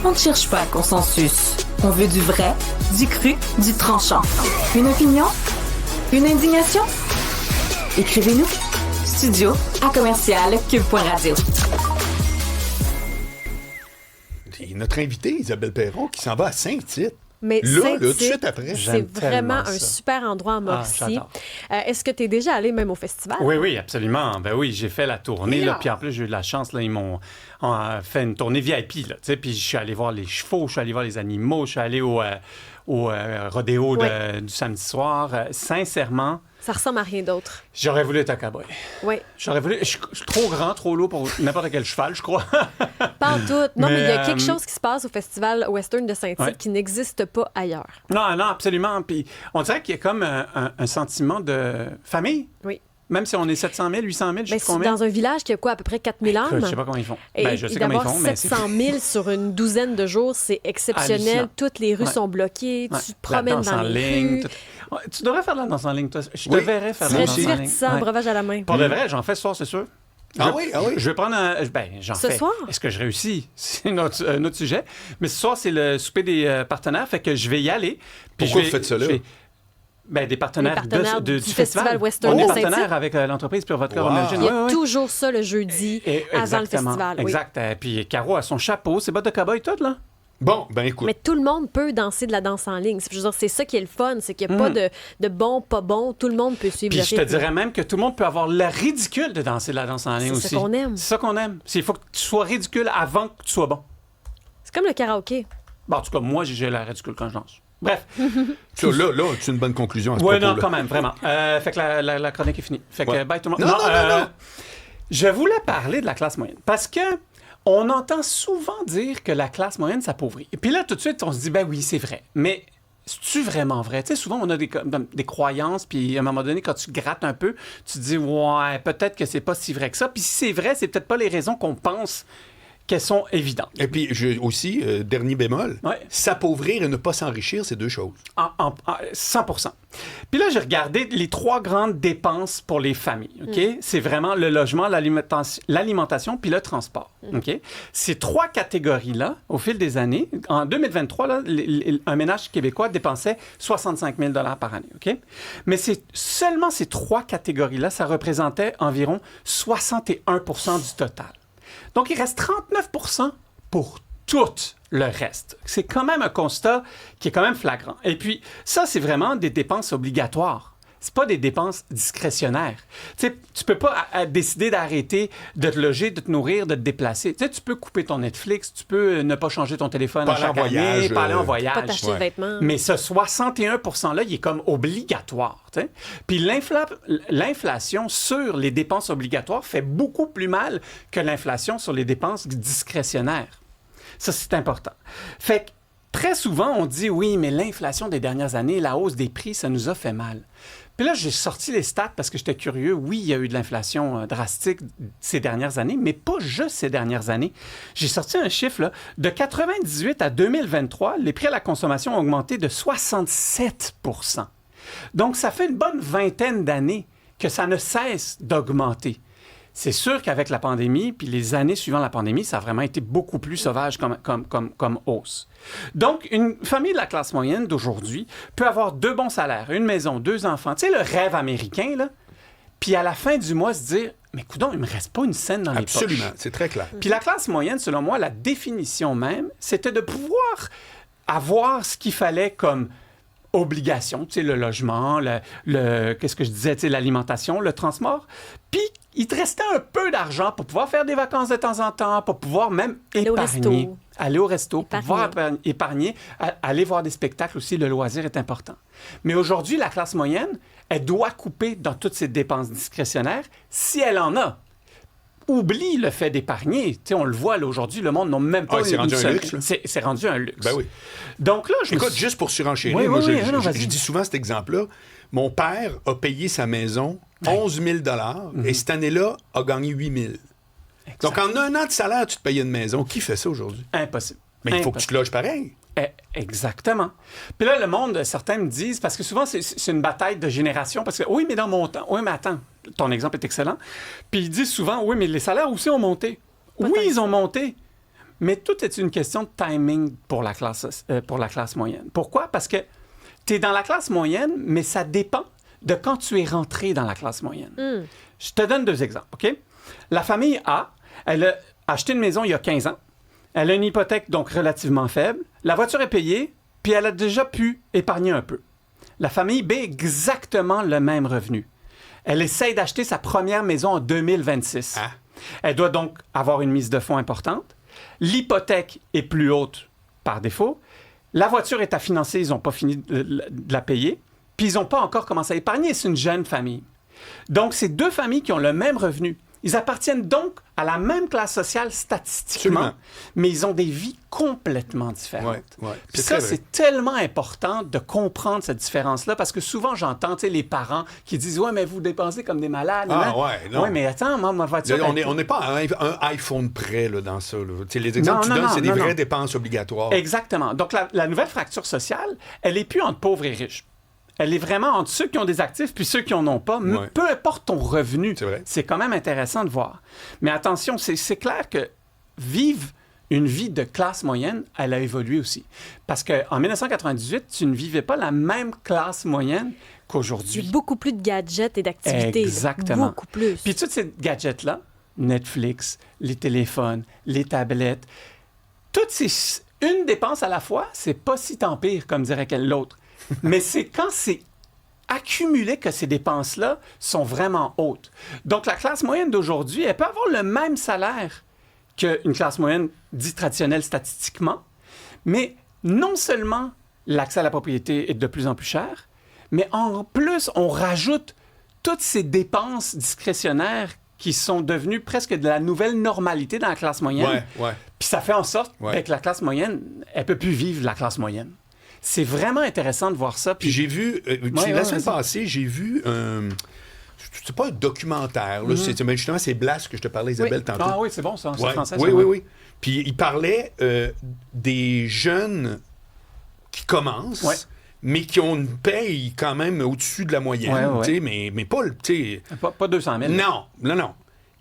On ne cherche pas le consensus. On veut du vrai, du cru, du tranchant. Une opinion? Une indignation? Écrivez-nous. studio@commercial-cube.radio. Et notre invitée, Isabelle Perron, qui s'en va à Saint-Tite. Mais Là, tout de suite après. C'est vraiment un super endroit en Mauricie. Est-ce que tu es déjà allé même au festival? Oui, absolument. Ben oui, j'ai fait la tournée. Là, puis en plus, j'ai eu de la chance. Là, ils m'ont fait une tournée VIP. Là, puis je suis allé voir les chevaux, je suis allé voir les animaux, je suis allé au rodéo du samedi soir. Sincèrement... Ça ressemble à rien d'autre. J'aurais voulu être un cowboy. Oui. J'aurais voulu... Je suis trop grand, trop lourd pour n'importe quel cheval, je crois. Pas en tout. Non, mais il y a quelque chose qui se passe au Festival Western de Saint-Tite qui n'existe pas ailleurs. Non, absolument. Puis on dirait qu'il y a comme un sentiment de famille. Oui. Même si on est 700 000, 800 000, je sais pas combien. Dans un village qui a quoi, à peu près 4 000 âmes? Je sais pas comment ils font. Et, je sais comment ils font, mais 700 000 sur une douzaine de jours, c'est exceptionnel. Hallucinant. Toutes les rues sont bloquées. Tu te promènes dans les ligne, rues. Tu devrais faire de la danse en ligne, toi. Je te verrais faire de la danse en ligne. C'est divertissant, breuvage à la main. Pour de vrai, j'en fais ce soir, c'est sûr. Ah oui? Je vais prendre un... j'en fais. Ce soir? Est-ce que je réussis? C'est un autre sujet. Mais ce soir, c'est le souper des partenaires, fait que je vais y aller. Puis Pourquoi vous faites ça là? Des partenaires, du Festival Western On est de Saint-Tite. partenaire avec l'entreprise Pure Vodka Origine. Il y a toujours ça le jeudi avant le festival. Exact. Puis Caro a son chapeau, ses bottes de cow-boy, tout, là. Bon, ben écoute. Mais tout le monde peut danser de la danse en ligne. Je veux dire, c'est ça qui est le fun, c'est qu'il n'y a pas de bon, pas bon. Tout le monde peut suivre Puis le je te dirais même que tout le monde peut avoir le ridicule de danser de la danse en ligne aussi. C'est ça qu'on aime. C'est ça qu'on aime. Il faut que tu sois ridicule avant que tu sois bon. C'est comme le karaoké. Bon, en tout cas, moi, j'ai l'air ridicule quand je danse. Bref. Ça, là, c'est une bonne conclusion à ce Oui, propos-là. non, quand même, vraiment. Fait que la chronique est finie. Fait que bye tout le monde. Non. Je voulais parler de la classe moyenne parce que on entend souvent dire que la classe moyenne s'appauvrit. Et puis là, tout de suite, on se dit, ben oui, c'est vrai. Mais c'est-tu vraiment vrai? Tu sais, souvent, on a des croyances, puis à un moment donné, quand tu grattes un peu, tu te dis, ouais, peut-être que c'est pas si vrai que ça. Puis si c'est vrai, c'est peut-être pas les raisons qu'on pense qu'elles sont évidentes. Et puis, aussi, dernier bémol, s'appauvrir et ne pas s'enrichir, c'est deux choses. 100%. Puis là, j'ai regardé les 3 grandes dépenses pour les familles. OK? C'est vraiment le logement, l'alimentation puis le transport. OK? Ces 3 catégories-là, au fil des années, en 2023, là, un ménage québécois dépensait 65 000 par année. OK? Mais seulement ces 3 catégories-là, ça représentait environ 61 du total. Donc, il reste 39 pour tout le reste. C'est quand même un constat qui est quand même flagrant. Et puis, ça, c'est vraiment des dépenses obligatoires. C'est pas des dépenses discrétionnaires. Tu sais, tu peux pas décider d'arrêter de te loger, de te nourrir, de te déplacer. Tu sais, tu peux couper ton Netflix, tu peux ne pas changer ton téléphone à chaque année, pas aller en voyage. Pas t'acheter de vêtements. Mais ce 61 %-là, il est comme obligatoire. T'sais. Puis l'inflation sur les dépenses obligatoires fait beaucoup plus mal que l'inflation sur les dépenses discrétionnaires. Ça, c'est important. Fait que très souvent, on dit, oui, mais l'inflation des dernières années, la hausse des prix, ça nous a fait mal. Puis là, j'ai sorti les stats parce que j'étais curieux. Oui, il y a eu de l'inflation drastique ces dernières années, mais pas juste ces dernières années. J'ai sorti un chiffre, là, de 98 à 2023, les prix à la consommation ont augmenté de 67 %. Donc, ça fait une bonne vingtaine d'années que ça ne cesse d'augmenter. C'est sûr qu'avec la pandémie, puis les années suivant la pandémie, ça a vraiment été beaucoup plus sauvage comme hausse. Donc, une famille de la classe moyenne d'aujourd'hui peut avoir 2 bons salaires, une maison, 2 enfants. Tu sais, le rêve américain, là. Puis à la fin du mois, se dire, mais coudonc, il me reste pas une scène dans les poches. Absolument, c'est très clair. Puis la classe moyenne, selon moi, la définition même, c'était de pouvoir avoir ce qu'il fallait comme obligation, tu sais, le logement, qu'est-ce que je disais, tu sais, l'alimentation, le transport. Puis, il te restait un peu d'argent pour pouvoir faire des vacances de temps en temps, pour pouvoir même épargner. Aller au resto, pouvoir épargner, aller voir des spectacles aussi, le loisir est important. Mais aujourd'hui, la classe moyenne, elle doit couper dans toutes ses dépenses discrétionnaires si elle en a. Oublie le fait d'épargner. Tu sais, on le voit, là, aujourd'hui, le monde n'a même pas c'est rendu un luxe. C'est rendu un luxe. Ben oui. Donc là, Écoute, juste pour surenchérir, je dis souvent cet exemple-là. Mon père a payé sa maison 11 000 et cette année-là, a gagné 8 000 Donc, en 1 an de salaire, tu te payes une maison. Qui fait ça aujourd'hui? Impossible. Mais il faut que tu te loges pareil. Exactement. Puis là, le monde, certains me disent, parce que souvent, c'est une bataille de génération, parce que, oui, mais dans mon temps, oui, mais attends, ton exemple est excellent. Puis ils disent souvent, oui, mais les salaires aussi ont monté. Oui, ils ont monté. Mais tout est une question de timing pour la classe moyenne. Pourquoi? Parce que tu es dans la classe moyenne, mais ça dépend de quand tu es rentré dans la classe moyenne. Je te donne 2 exemples, OK? La famille A, elle a acheté une maison il y a 15 ans. Elle a une hypothèque donc relativement faible. La voiture est payée, puis elle a déjà pu épargner un peu. La famille B a exactement le même revenu. Elle essaye d'acheter sa première maison en 2026. Ah. Elle doit donc avoir une mise de fonds importante. L'hypothèque est plus haute par défaut. La voiture est à financer, ils n'ont pas fini de la payer. Puis ils n'ont pas encore commencé à épargner. C'est une jeune famille. Donc, c'est 2 familles qui ont le même revenu. Ils appartiennent donc à la même classe sociale statistiquement, absolument, mais ils ont des vies complètement différentes. Ouais. Puis ça, c'est tellement important de comprendre cette différence-là, parce que souvent, j'entends les parents qui disent « Ouais, mais vous dépensez comme des malades. » non. Oui, mais attends, moi, ma voiture... Là, on n'est pas à un iPhone près là, dans ça. Là. Les exemples que tu donnes, c'est des vraies dépenses obligatoires. Exactement. Donc, la nouvelle fracture sociale, elle n'est plus entre pauvres et riches. Elle est vraiment entre ceux qui ont des actifs puis ceux qui n'en ont pas. Ouais. Peu importe ton revenu, c'est quand même intéressant de voir. Mais attention, c'est clair que vivre une vie de classe moyenne, elle a évolué aussi. Parce qu'en 1998, tu ne vivais pas la même classe moyenne qu'aujourd'hui. Il y a beaucoup plus de gadgets et d'activités. Exactement. Beaucoup plus. Puis tous ces gadgets-là, Netflix, les téléphones, les tablettes, toutes ces... Une dépense à la fois, c'est pas si tant pire, comme dirait l'autre. Mais c'est quand c'est accumulé que ces dépenses-là sont vraiment hautes. Donc, la classe moyenne d'aujourd'hui, elle peut avoir le même salaire qu'une classe moyenne dite traditionnelle statistiquement, mais non seulement l'accès à la propriété est de plus en plus cher, mais en plus, on rajoute toutes ces dépenses discrétionnaires qui sont devenues presque de la nouvelle normalité dans la classe moyenne. Puis ça fait en sorte que la classe moyenne, elle ne peut plus vivre la classe moyenne. C'est vraiment intéressant de voir ça. Puis j'ai vu, la semaine passée, j'ai vu c'est pas un documentaire, là, mais justement, c'est Blast que je te parlais, Isabelle, tantôt. Ah oui, c'est bon, ça, c'est français. Oui. Puis il parlait des jeunes qui commencent, mais qui ont une paye quand même au-dessus de la moyenne, mais pas... Pas 200 000. Non.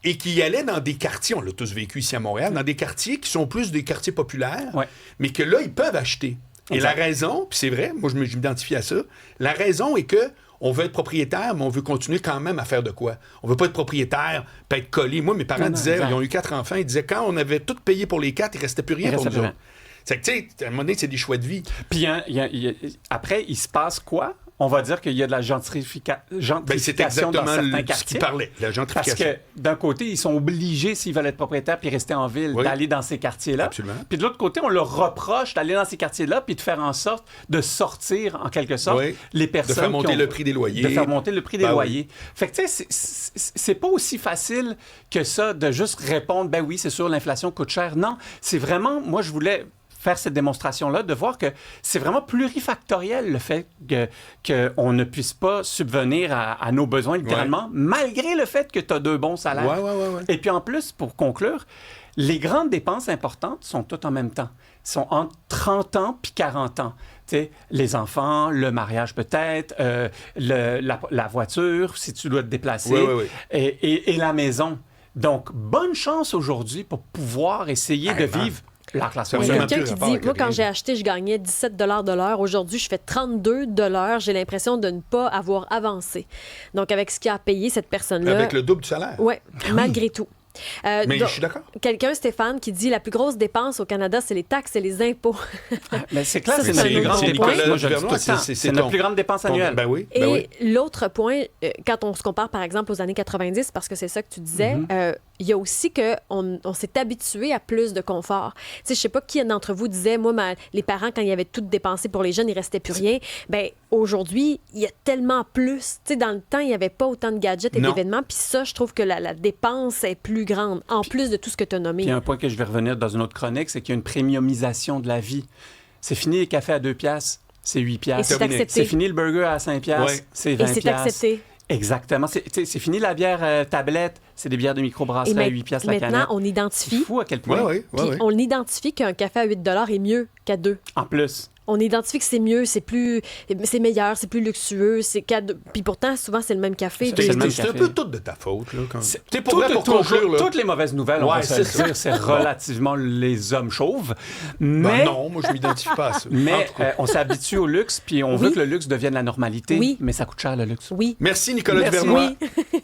Et qui allaient dans des quartiers, on l'a tous vécu ici à Montréal, dans des quartiers qui sont plus des quartiers populaires, mais que là, ils peuvent acheter. Et la raison, puis c'est vrai, moi je m'identifie à ça, la raison est que on veut être propriétaire, mais on veut continuer quand même à faire de quoi. On veut pas être propriétaire, pas être collé. Moi, mes parents disaient, ils ont eu 4 enfants, ils disaient, quand on avait tout payé pour les 4, il restait plus rien pour nous autres. C'est que, tu sais, à un moment donné, c'est des choix de vie. Puis après, il se passe quoi? On va dire qu'il y a de la gentrification c'est exactement dans certains quartiers. Ce qu'il parlait, la gentrification. Parce que d'un côté, ils sont obligés, s'ils veulent être propriétaires puis rester en ville, d'aller dans ces quartiers-là. Absolument. Puis de l'autre côté, on leur reproche d'aller dans ces quartiers-là puis de faire en sorte de sortir, en quelque sorte, les personnes de faire monter le prix des loyers. De faire monter le prix des loyers. Fait que, tu sais, c'est pas aussi facile que ça de juste répondre, ben oui, c'est sûr, l'inflation coûte cher. Non, c'est vraiment, moi, je voulais faire cette démonstration-là, de voir que c'est vraiment plurifactoriel le fait qu'on ne puisse pas subvenir à nos besoins, littéralement, malgré le fait que tu as 2 bons salaires. Et puis en plus, pour conclure, les grandes dépenses importantes sont toutes en même temps. Elles sont entre 30 ans puis 40 ans. T'sais, les enfants, le mariage peut-être, la voiture, si tu dois te déplacer, et la maison. Donc, bonne chance aujourd'hui pour pouvoir essayer de vivre la classe moyenne. Il y a quelqu'un qui dit, moi, quand j'ai acheté, je gagnais 17 $ de l'heure. Aujourd'hui, je fais 32 $. J'ai l'impression de ne pas avoir avancé. Donc, avec ce qu'il a payé, cette personne-là... Avec le double du salaire. Oui, malgré tout. Mais je suis d'accord. Quelqu'un, Stéphane, qui dit la plus grosse dépense au Canada, c'est les taxes et les impôts. Mais c'est clair, c'est notre plus grande dépense. C'est notre plus grande dépense annuelle. Ben oui. Et l'autre point, quand on se compare par exemple aux années 90, parce que c'est ça que tu disais, il y a aussi qu'on s'est habitué à plus de confort. Tu sais, je sais pas qui d'entre vous disait, moi, les parents, quand ils avaient tout dépensé pour les jeunes, il restait plus rien. Ben aujourd'hui, il y a tellement plus. Tu sais, dans le temps, il n'y avait pas autant de gadgets et d'événements. Puis ça, je trouve que la dépense est plus grande, en plus de tout ce que tu as nommé. Puis un point que je vais revenir dans une autre chronique, c'est qu'il y a une premiumisation de la vie. C'est fini les cafés à 2 piastres, c'est 8 piastres. Et c'est accepté. C'est fini le burger à 5 piastres, c'est 20 piastres. Et c'est accepté. Exactement. C'est fini la bière tablette, c'est des bières de microbrasserie à 8 piastres la canette. Maintenant, on identifie... C'est fou à quel point. On identifie qu'un café à 8 $ est mieux qu'à 2. En plus. On identifie que c'est mieux, c'est meilleur, c'est plus luxueux, puis pourtant, souvent, c'est le même café. C'est un peu tout de ta faute. Là, pour conclure, là. Toutes les mauvaises nouvelles, on va se le dire, c'est relativement les hommes chauves. Mais non, moi, je m'identifie pas à ça. Mais on s'habitue au luxe, puis on veut que le luxe devienne la normalité. Oui. Mais ça coûte cher, le luxe. Oui. Merci, Nicolas Duvernois. Oui.